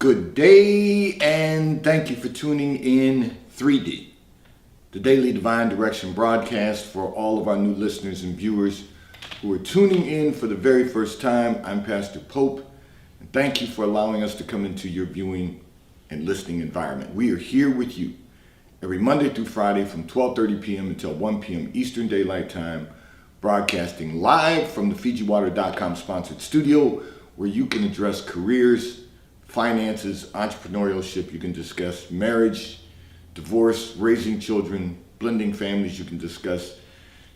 Good day, and thank you for tuning in 3D, the Daily Divine Direction broadcast for all of our new listeners and viewers who are tuning in for the very first time. I'm Pastor Pope, and thank you for allowing us to come into your viewing and listening environment. We are here with you every Monday through Friday from 12:30 p.m. until 1 p.m. Eastern Daylight Time, broadcasting live from the FijiWater.com sponsored studio, where you can address careers, finances, entrepreneurship. You can discuss marriage, divorce, raising children, blending families. You can discuss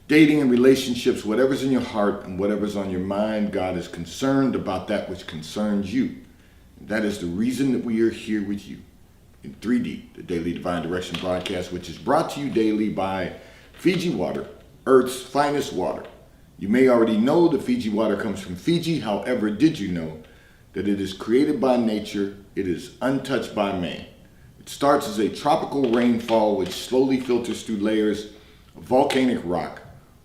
dating and relationships, whatever's in your heart and whatever's on your mind. God is concerned about that which concerns you. That is the reason that we are here with you in 3D, the Daily Divine Direction broadcast, which is brought to you daily by Fiji Water, Earth's finest water. You may already know that Fiji water comes from Fiji. However, did you know that it is created by nature, it is untouched by man? It starts as a tropical rainfall which slowly filters through layers of volcanic rock,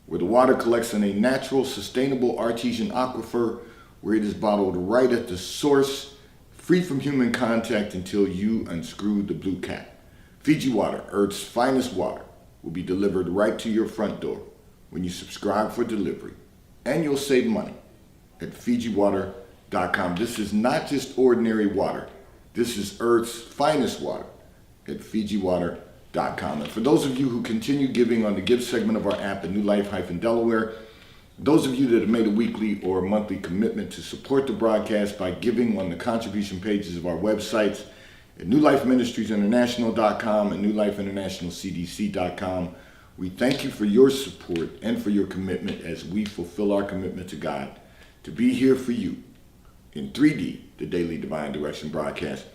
where the water collects in a natural, sustainable artesian aquifer, where it is bottled right at the source, free from human contact until you unscrew the blue cap. Fiji Water, Earth's finest water, will be delivered right to your front door when you subscribe for delivery, and you'll save money at FijiWater.com. This is not just ordinary water. This is Earth's finest water at FijiWater.com. And for those of you who continue giving on the give segment of our app at New Life-Delaware, those of you that have made a weekly or monthly commitment to support the broadcast by giving on the contribution pages of our websites at NewLifeMinistriesInternational.com and NewLifeInternationalCDC.com, we thank you for your support and for your commitment as we fulfill our commitment to God to be here for you in 3D, the Daily Divine Direction broadcast.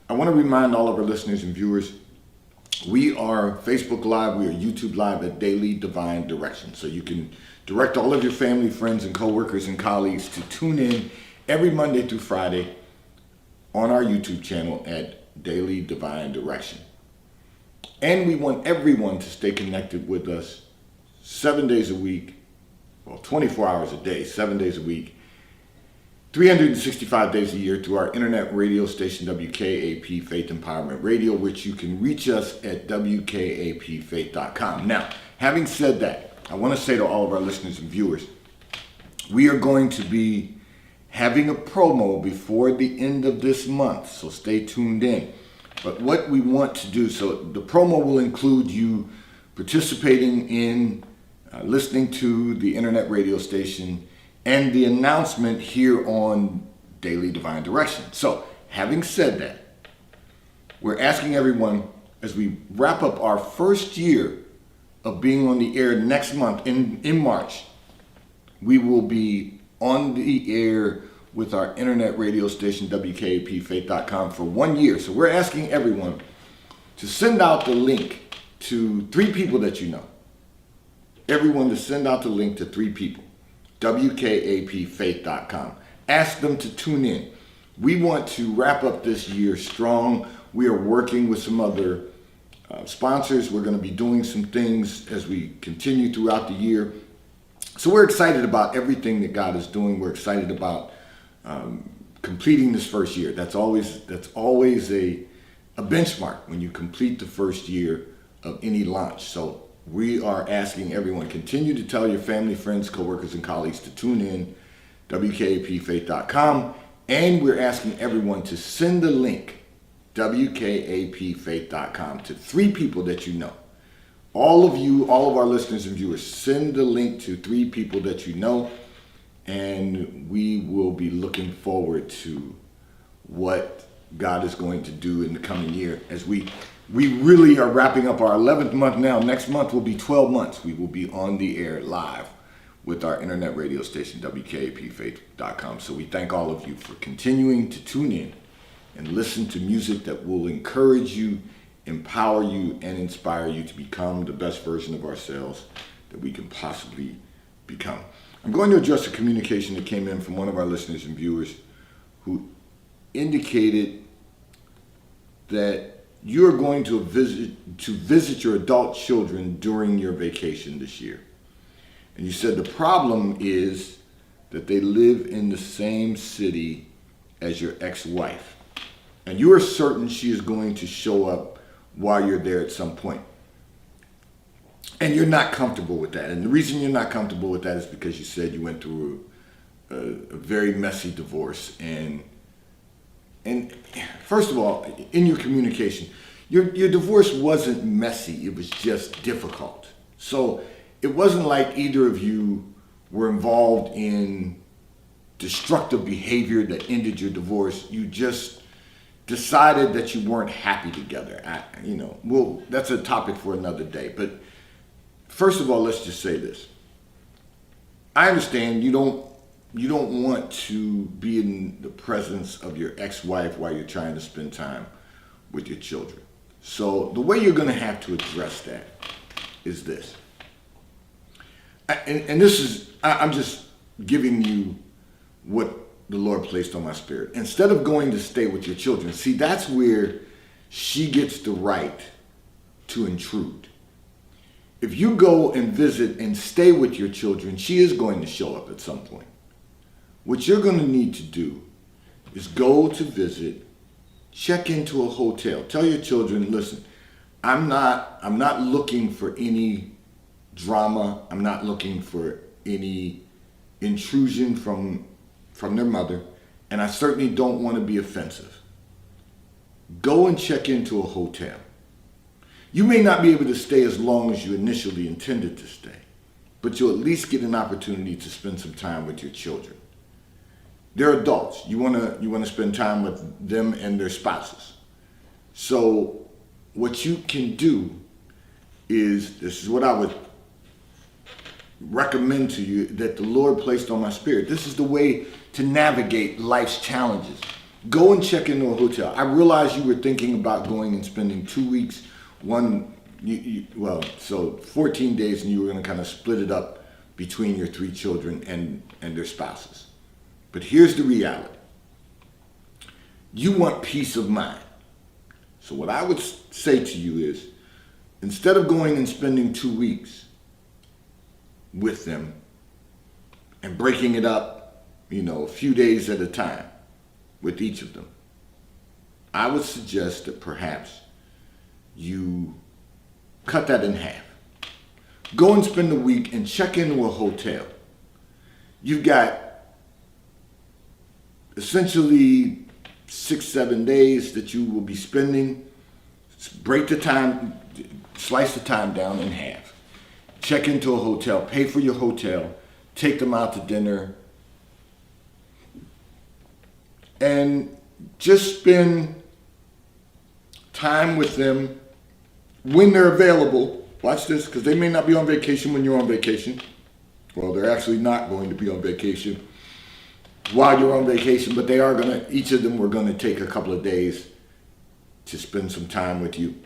I want to remind all of our listeners and viewers, we are Facebook Live, we are YouTube Live at Daily Divine Direction. So you can direct all of your family, friends, and coworkers and colleagues to tune in every Monday through Friday on our YouTube channel at Daily Divine Direction. And we want everyone to stay connected with us 7 days a week, well, 24 hours a day, 7 days a week, 365 days a year through our internet radio station, WKAP Faith Empowerment Radio, which you can reach us at WKAPfaith.com. Now, having said that, I want to say to all of our listeners and viewers, we are going to be having a promo before the end of this month, so stay tuned in. But what we want to do, so the promo will include you participating in listening to the internet radio station and the announcement here on Daily Divine Direction. So, having said that, we're asking everyone, as we wrap up our first year of being on the air next month, in March, we will be on the air with our internet radio station, WKAPfaith.com, for 1 year. So we're asking everyone to send out the link to 3 people that you know. Everyone to send out the link to 3 people. WKAPfaith.com. Ask them to tune in. We want to wrap up this year strong. We are working with some other sponsors. We're going to be doing some things as we continue throughout the year. So we're excited about everything that God is doing. We're excited about completing this first year. That's always a benchmark when you complete the first year of any launch. So we are asking everyone, continue to tell your family, friends, coworkers, and colleagues to tune in, WKAPfaith.com, and we're asking everyone to send the link, WKAPfaith.com, to 3 people that you know. All of you, all of our listeners and viewers, send the link to 3 people that you know, and we will be looking forward to what God is going to do in the coming year as we really are wrapping up our 11th month now. Next month will be 12 months. We will be on the air live with our internet radio station, WKAPfaith.com. So we thank all of you for continuing to tune in and listen to music that will encourage you, empower you, and inspire you to become the best version of ourselves that we can possibly become. I'm going to address a communication that came in from one of our listeners and viewers who indicated that you're going to visit your adult children during your vacation this year. And you said the problem is that they live in the same city as your ex-wife. And you are certain she is going to show up while you're there at some point. And you're not comfortable with that. And the reason you're not comfortable with that is because you said you went through a very messy divorce. And first of all, in your communication, your divorce wasn't messy. It was just difficult. So it wasn't like either of you were involved in destructive behavior that ended your divorce. You just decided that you weren't happy together. Well, that's a topic for another day. But first of all, let's just say this. I understand you don't want to be in the presence of your ex-wife while you're trying to spend time with your children. So the way you're going to have to address that is this. And this is, I'm just giving you what the Lord placed on my spirit. Instead of going to stay with your children, see, that's where she gets the right to intrude. If you go and visit and stay with your children, she is going to show up at some point. What you're going to need to do is go to visit, check into a hotel. Tell your children, listen, I'm not looking for any drama. I'm not looking for any intrusion from their mother, and I certainly don't want to be offensive. Go and check into a hotel. You may not be able to stay as long as you initially intended to stay, but you'll at least get an opportunity to spend some time with your children. They're adults. You want to spend time with them and their spouses. So what you can do is, this is what I would recommend to you that the Lord placed on my spirit. This is the way to navigate life's challenges. Go and check into a hotel. I realize you were thinking about going and spending 2 weeks, 14 days, and you were going to kind of split it up between your 3 children and their spouses. But here's the reality. You want peace of mind. So what I would say to you is, instead of going and spending 2 weeks with them and breaking it up, a few days at a time with each of them, I would suggest that perhaps you cut that in half. Go and spend a week and check into a hotel. You've got essentially 6-7 days that you will be spending. Break the time, slice the time down in half. Check into a hotel, pay for your hotel, take them out to dinner, and just spend time with them when they're available. Watch this, because they may not be on vacation when you're on vacation. Well, they're actually not going to be on vacation while you're on vacation, but each of them were going to take a couple of days to spend some time with you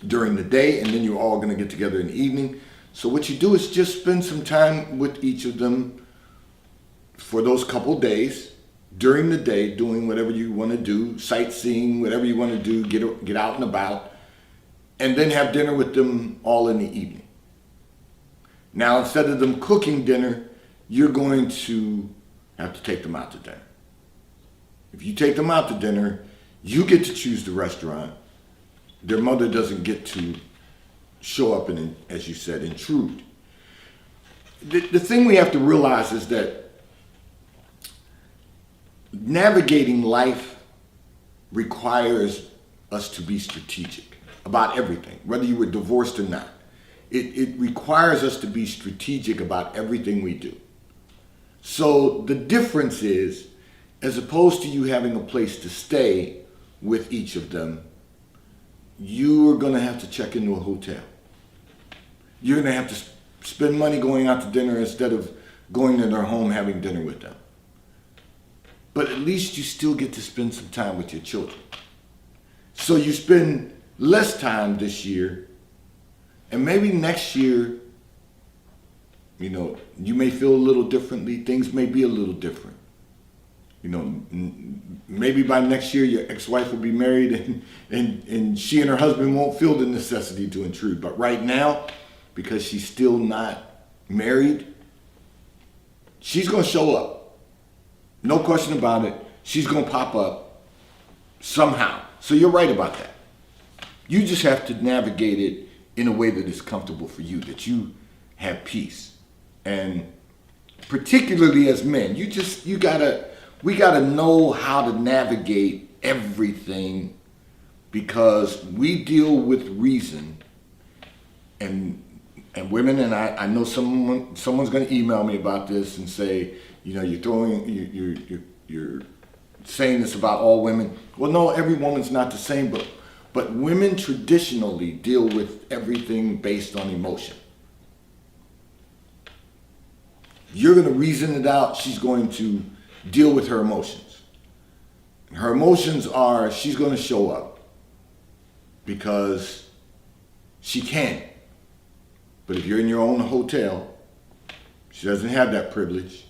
during the day, and then you're all going to get together in the evening. So what you do is just spend some time with each of them for those couple days during the day, doing whatever you want to do, sightseeing, whatever you want to do, get out and about, and then have dinner with them all in the evening. Now, instead of them cooking dinner, you're going to have to take them out to dinner. If you take them out to dinner, you get to choose the restaurant. Their mother doesn't get to show up and, as you said, intrude. The thing we have to realize is that navigating life requires us to be strategic about everything, whether you were divorced or not. It requires us to be strategic about everything we do. So the difference is, as opposed to you having a place to stay with each of them, you are going to have to check into a hotel. You're going to have to spend money going out to dinner instead of going to their home having dinner with them. But at least you still get to spend some time with your children. So you spend less time this year, and maybe next year, you may feel a little differently. Things may be a little different. Maybe by next year your ex-wife will be married and she and her husband won't feel the necessity to intrude. But right now, because she's still not married, she's going to show up. No question about it. She's going to pop up somehow. So you're right about that. You just have to navigate it in a way that is comfortable for you, that you have peace. And particularly as men, we gotta know how to navigate everything, because we deal with reason, and women, and I know someone's going to email me about this and say, you're saying this about all women. Well, no, every woman's not the same, but women traditionally deal with everything based on emotion. You're going to reason it out. She's going to deal with her emotions. Her emotions are, she's going to show up because she can. But if you're in your own hotel, she doesn't have that privilege.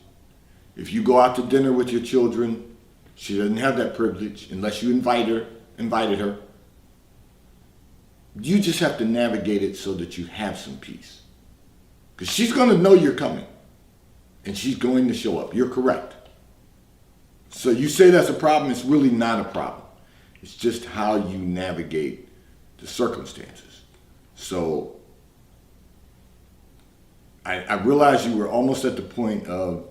If you go out to dinner with your children, she doesn't have that privilege unless you invited her. You just have to navigate it so that you have some peace. Because she's going to know you're coming. And she's going to show up. You're correct. So you say that's a problem. It's really not a problem. It's just how you navigate the circumstances. So I realized you were almost at the point of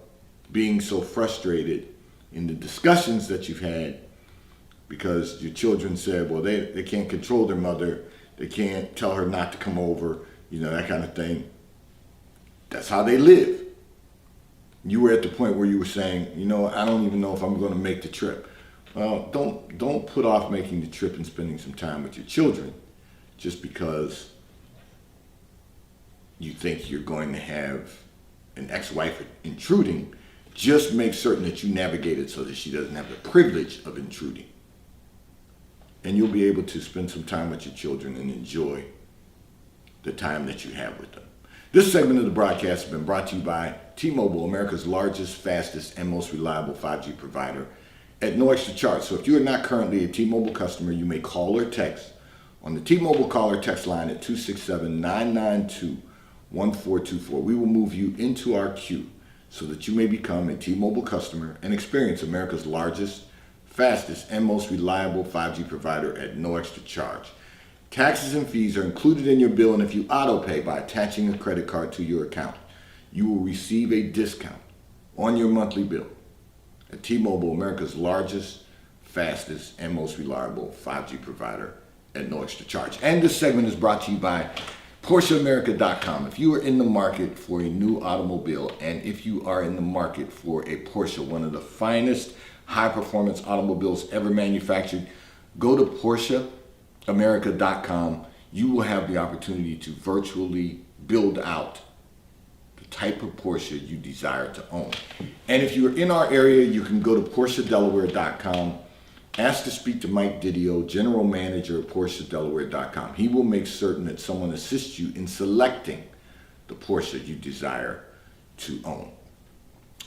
being so frustrated in the discussions that you've had because your children said, well, they can't control their mother. They can't tell her not to come over, that kind of thing. That's how they live. You were at the point where you were saying, I don't even know if I'm going to make the trip. Well, don't put off making the trip and spending some time with your children just because you think you're going to have an ex-wife intruding. Just make certain that you navigate it so that she doesn't have the privilege of intruding. And you'll be able to spend some time with your children and enjoy the time that you have with them. This segment of the broadcast has been brought to you by T-Mobile, America's largest, fastest, and most reliable 5G provider at no extra charge. So if you are not currently a T-Mobile customer, you may call or text on the T-Mobile call or text line at 267-992-1424. We will move you into our queue so that you may become a T-Mobile customer and experience America's largest, fastest, and most reliable 5G provider at no extra charge. Taxes and fees are included in your bill, and if you auto-pay by attaching a credit card to your account, you will receive a discount on your monthly bill at T-Mobile, America's largest, fastest, and most reliable 5G provider at no extra charge. And this segment is brought to you by PorscheAmerica.com. If you are in the market for a new automobile, and if you are in the market for a Porsche, one of the finest high-performance automobiles ever manufactured, go to PorscheAmerica.com. You will have the opportunity to virtually build out the type of Porsche you desire to own. And if you're in our area, you can go to PorscheDelaware.com. Ask to speak to Mike Didio, General Manager at PorscheDelaware.com. He will make certain that someone assists you in selecting the Porsche you desire to own.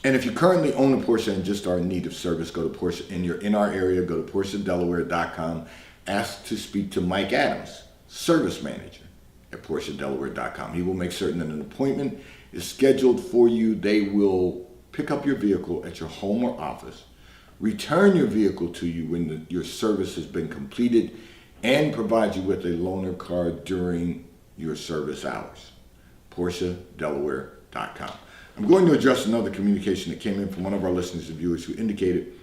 And if you currently own a Porsche and just are in need of service, go to Porsche, and you're in our area, go to PorscheDelaware.com. Ask to speak to Mike Adams, Service Manager at PorscheDelaware.com. He will make certain that an appointment is scheduled for you. They will pick up your vehicle at your home or office, return your vehicle to you when your service has been completed, and provide you with a loaner car during your service hours. PorscheDelaware.com. I'm going to address another communication that came in from one of our listeners and viewers who indicated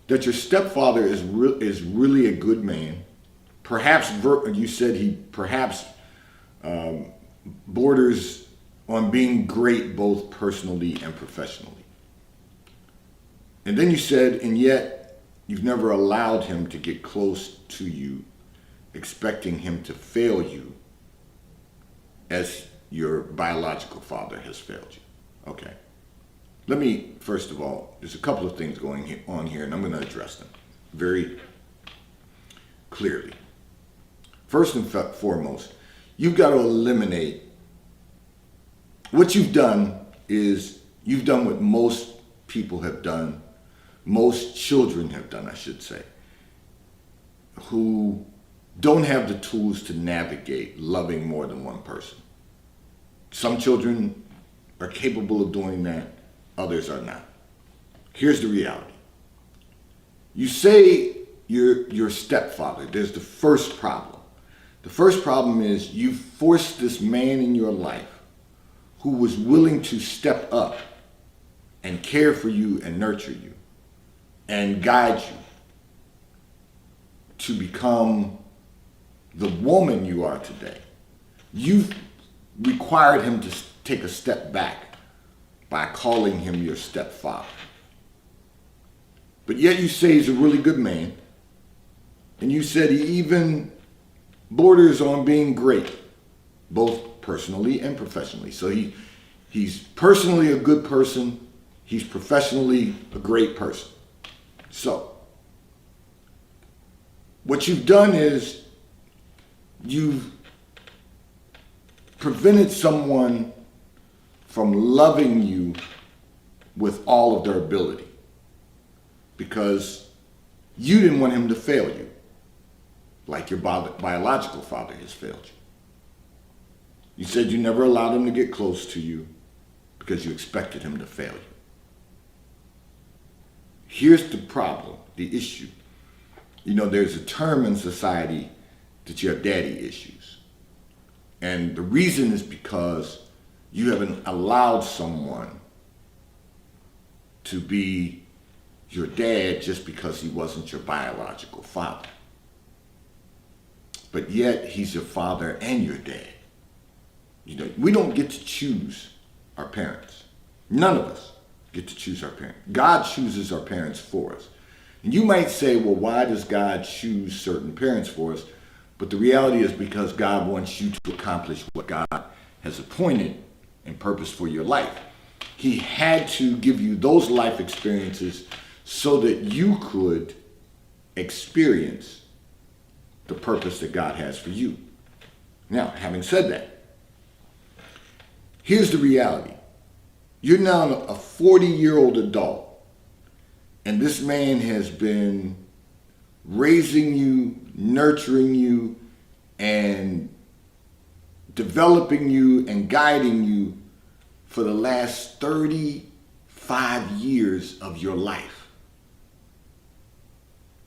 that your stepfather is really a good man. Perhaps, you said he perhaps borders on being great both personally and professionally. And then you said, and yet you've never allowed him to get close to you, expecting him to fail you as your biological father has failed you. Okay. Let me, first of all, there's a couple of things going on here, and I'm going to address them very clearly. First and foremost, you've got to eliminate, what you've done is, you've done what most people have done, most children have done, I should say, who don't have the tools to navigate loving more than one person. Some children are capable of doing that, others are not. Here's the reality. You say your stepfather, there's the first problem. The first problem is you forced this man in your life who was willing to step up and care for you and nurture you and guide you to become the woman you are today. You've required him to take a step back by calling him your stepfather. But yet you say he's a really good man, and you said he even borders on being great, both personally and professionally. So he's personally a good person, he's professionally a great person. So, what you've done is you've prevented someone from loving you with all of their ability because you didn't want him to fail you like your biological father has failed you. You said you never allowed him to get close to you because you expected him to fail you. Here's the problem, the issue. You know, there's a term in society that you have daddy issues. And the reason is because you haven't allowed someone to be your dad just because he wasn't your biological father. But yet he's your father and your dad. You know, we don't get to choose our parents. None of us get to choose our parents. God chooses our parents for us. And you might say, well, why does God choose certain parents for us? But the reality is because God wants you to accomplish what God has appointed and purposed for your life. He had to give you those life experiences so that you could experience the purpose that God has for you. Now, having said that, here's the reality. You're now a 40-year-old adult, and this man has been raising you, nurturing you, and developing you and guiding you for the last 35 years of your life.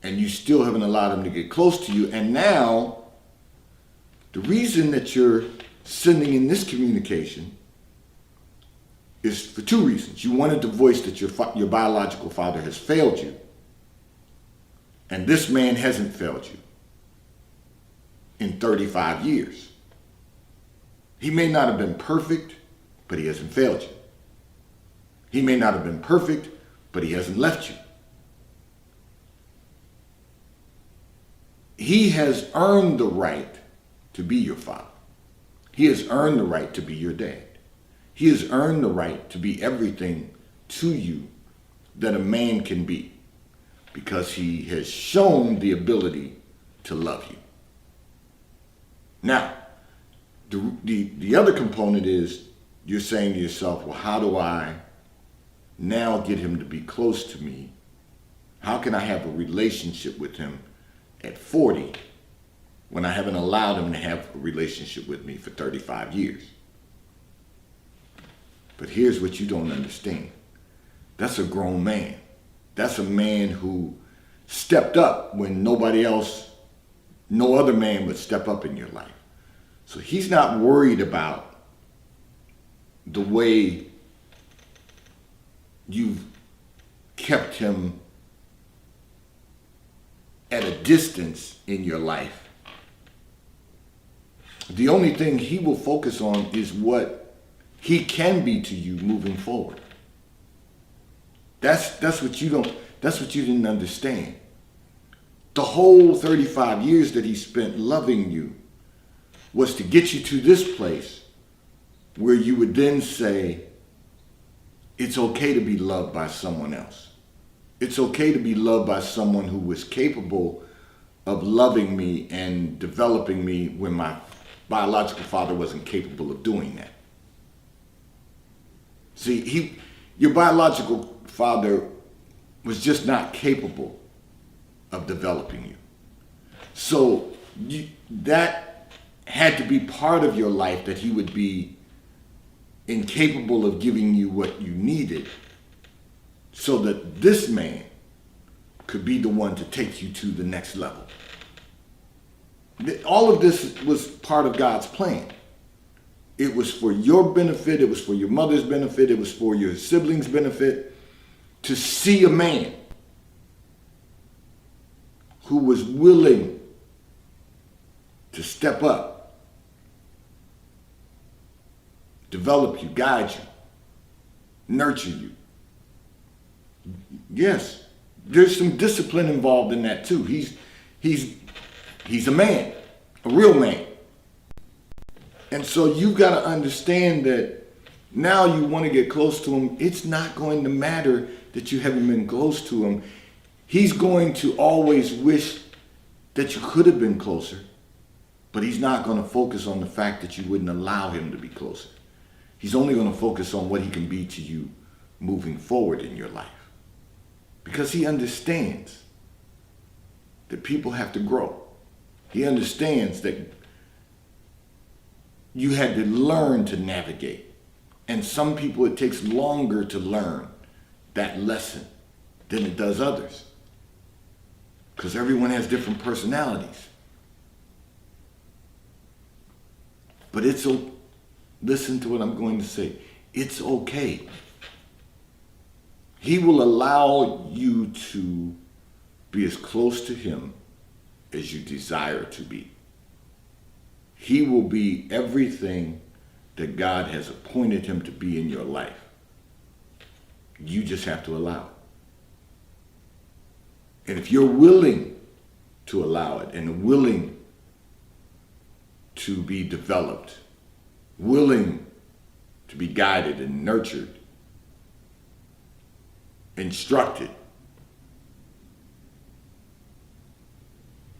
And you still haven't allowed him to get close to you. And now, the reason that you're sending in this communication is for two reasons. You wanted to voice that your biological father has failed you, and this man hasn't failed you in 35 years. He may not have been perfect, but he hasn't failed you. He may not have been perfect, but he hasn't left you. He has earned the right to be your father. He has earned the right to be your dad. He has earned the right to be everything to you that a man can be because he has shown the ability to love you. Now, the other component is you're saying to yourself, well, how do I now get him to be close to me? How can I have a relationship with him at 40 when I haven't allowed him to have a relationship with me for 35 years? But here's what you don't understand. That's a grown man. That's a man who stepped up when nobody else, no other man would step up in your life. So he's not worried about the way you've kept him at a distance in your life. The only thing he will focus on is what he can be to you moving forward. That's what you didn't understand. The whole 35 years that he spent loving you was to get you to this place where you would then say, it's okay to be loved by someone else. It's okay to be loved by someone who was capable of loving me and developing me when my biological father wasn't capable of doing that. See, your biological father was just not capable of developing you. So that had to be part of your life, that he would be incapable of giving you what you needed, so that this man could be the one to take you to the next level. All of this was part of God's plan. It was for your benefit. It was for your mother's benefit. It was for your siblings' benefit to see a man who was willing to step up, develop you, guide you, nurture you. Yes, there's some discipline involved in that too. He's a man, a real man. And so you've got to understand that now you want to get close to him. It's not going to matter that you haven't been close to him. He's going to always wish that you could have been closer, but he's not going to focus on the fact that you wouldn't allow him to be closer. He's only going to focus on what he can be to you moving forward in your life. Because he understands that people have to grow. He understands that you had to learn to navigate. And some people, it takes longer to learn that lesson than it does others. Because everyone has different personalities. But listen to what I'm going to say. It's okay. He will allow you to be as close to him as you desire to be. He will be everything that God has appointed him to be in your life. You just have to allow it. And if you're willing to allow it and willing to be developed, willing to be guided and nurtured, instructed,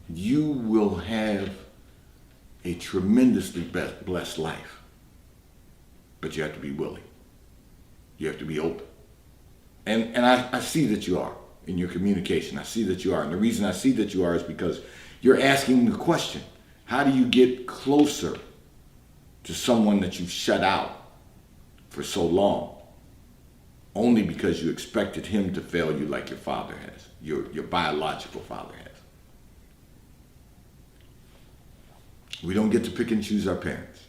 you will have a tremendously blessed life. But you have to be willing. You have to be open. And I see that you are in your communication. I see that you are. And the reason I see that you are is because you're asking the question, how do you get closer to someone that you've shut out for so long? Only because you expected him to fail you like your father has, your biological father has. We don't get to pick and choose our parents.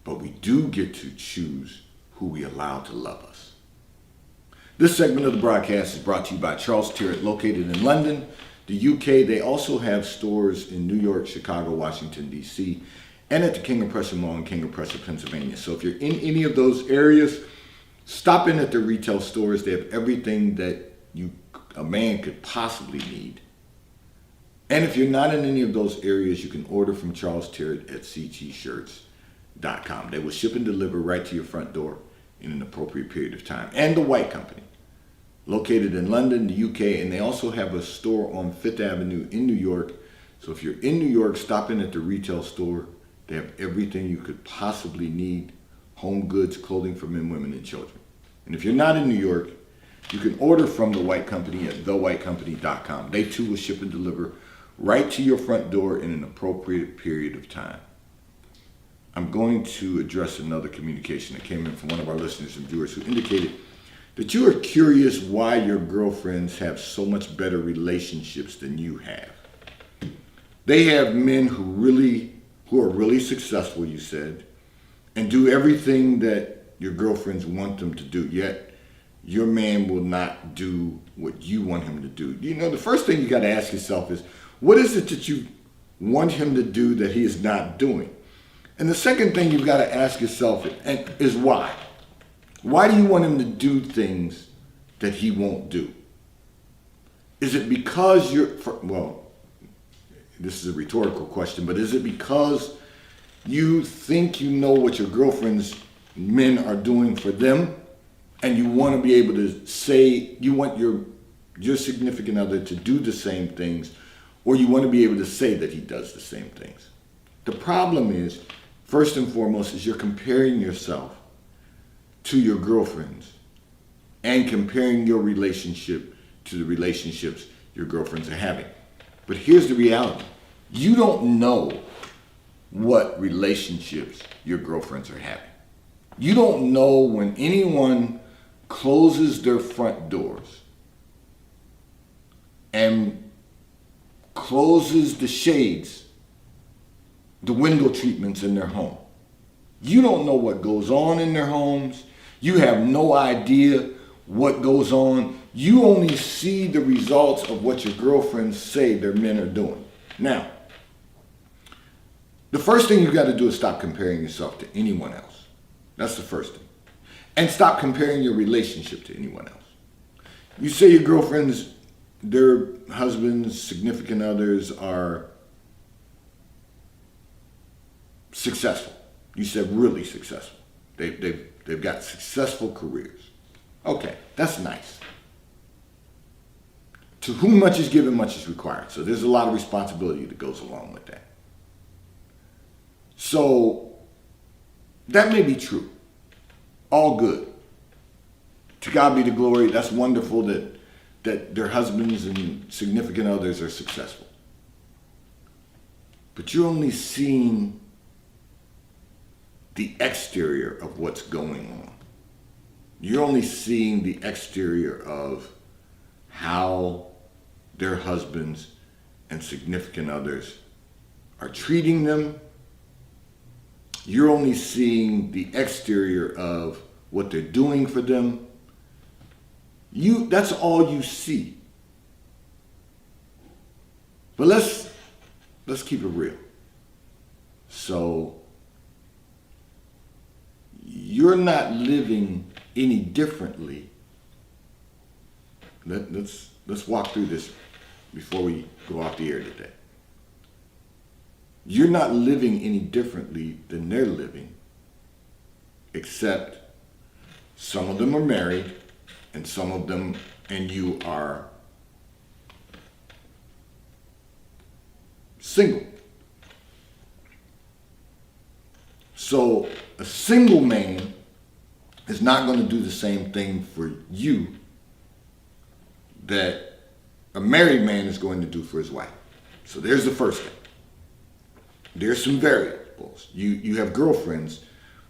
But we do get to choose who we allow to love us. This segment of the broadcast is brought to you by Charles Tyrwhitt, located in London, the UK. They also have stores in New York, Chicago, Washington, D.C., and at the King of Prussia Mall in King of Prussia, Pennsylvania. So if you're in any of those areas, stop in at their retail stores. They have everything that a man could possibly need. And if you're not in any of those areas, you can order from Charles Tyrwhitt at ctshirts.com. They will ship and deliver right to your front door in an appropriate period of time. And the White Company, located in London, the UK, and they also have a store on Fifth Avenue in New York. So if you're in New York, stop in at the retail store. They have everything you could possibly need: home goods, clothing for men, women, and children. And if you're not in New York, you can order from the White Company at thewhitecompany.com. They too will ship and deliver right to your front door in an appropriate period of time. I'm going to address another communication that came in from one of our listeners and viewers who indicated that you are curious why your girlfriends have so much better relationships than you have. They have men who are really successful, you said, and do everything that your girlfriends want them to do, yet your man will not do what you want him to do. You know, the first thing you got to ask yourself is, what is it that you want him to do that he is not doing? And the second thing you've got to ask yourself is why? Why do you want him to do things that he won't do? Is it because this is a rhetorical question, but is it because you think you know what your girlfriend's men are doing for them, and you want to be able to say, you want your significant other to do the same things, or you want to be able to say that he does the same things? The problem is, first and foremost, is you're comparing yourself to your girlfriends and comparing your relationship to the relationships your girlfriends are having. But here's the reality. You don't know what relationships your girlfriends are having. You don't know when anyone closes their front doors and closes the shades, the window treatments in their home. You don't know what goes on in their homes. You have no idea what goes on. You only see the results of what your girlfriends say their men are doing. Now, the first thing you got to do is stop comparing yourself to anyone else. That's the first thing. And stop comparing your relationship to anyone else. You say your girlfriends, their husbands, significant others are successful. You said really successful. They've got successful careers. Okay, that's nice. To whom much is given, much is required. So there's a lot of responsibility that goes along with that. So that may be true. All good. To God be the glory. That's wonderful that their husbands and significant others are successful. But you're only seeing the exterior of what's going on. You're only seeing the exterior of how their husbands and significant others are treating them. You're only seeing the exterior of what they're doing for them. That's all you see. But let's keep it real. So you're not living any differently. Let's walk through this before we go off the air today. You're not living any differently than they're living, except some of them are married and some of them and you are single. So a single man is not going to do the same thing for you that a married man is going to do for his wife. So there's the first thing. There's some variables. You have girlfriends,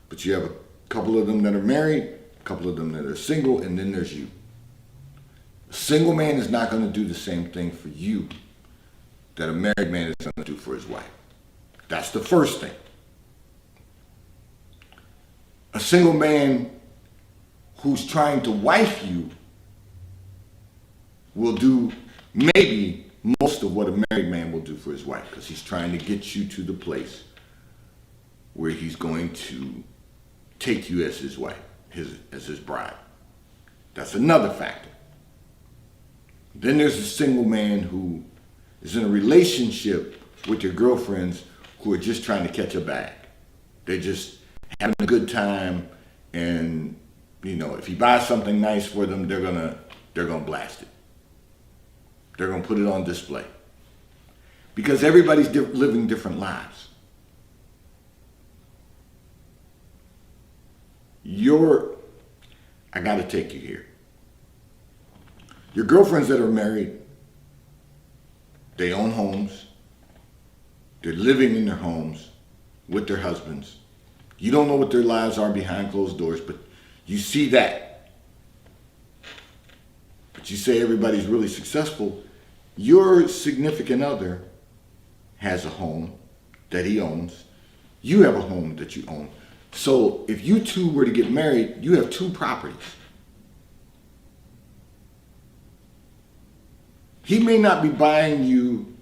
but you have a couple of them that are married, a couple of them that are single, and then there's you. A single man is not going to do the same thing for you that a married man is going to do for his wife. That's the first thing. A single man who's trying to wife you will do maybe most of what a married man will do for his wife, because he's trying to get you to the place where he's going to take you as his wife, as his bride. That's another factor. Then there's a single man who is in a relationship with your girlfriends who are just trying to catch a bag. They're just having a good time, and if you buy something nice for them, they're gonna blast it. They're going to put it on display. Because everybody's living different lives. I got to take you here. Your girlfriends that are married, they own homes. They're living in their homes with their husbands. You don't know what their lives are behind closed doors, but you see that. But you say everybody's really successful. Your significant other has a home that he owns. You have a home that you own. So if you two were to get married, you have two properties. He may not be buying you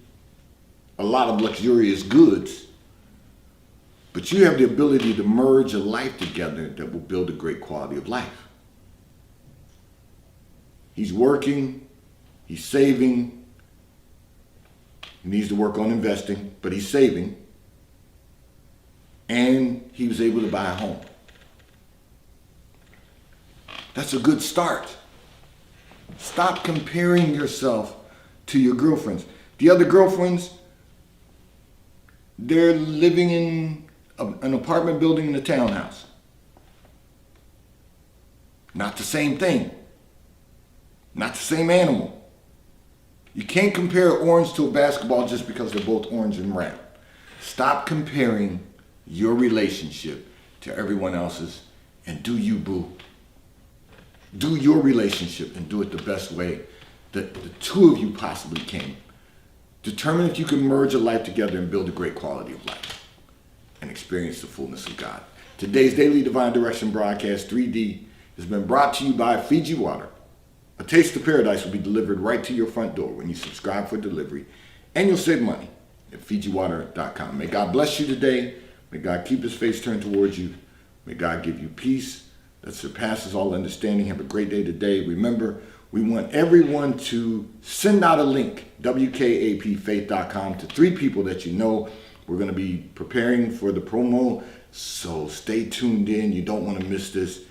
a lot of luxurious goods, but you have the ability to merge a life together that will build a great quality of life. He's working, he's saving. He needs to work on investing, but he's saving. And he was able to buy a home. That's a good start. Stop comparing yourself to your girlfriends. The other girlfriends, they're living in an apartment building in a townhouse. Not the same thing. Not the same animal. You can't compare orange to a basketball just because they're both orange and round. Stop comparing your relationship to everyone else's and do you, boo. Do your relationship and do it the best way that the two of you possibly can. Determine if you can merge a life together and build a great quality of life and experience the fullness of God. Today's Daily Divine Direction broadcast, 3D, has been brought to you by Fiji Water. A taste of paradise will be delivered right to your front door when you subscribe for delivery, and you'll save money at FijiWater.com. May God bless you today. May God keep his face turned towards you. May God give you peace that surpasses all understanding. Have a great day today. Remember, we want everyone to send out a link, WKAPfaith.com, to 3 people that you know. We're going to be preparing for the promo, so stay tuned in. You don't want to miss this.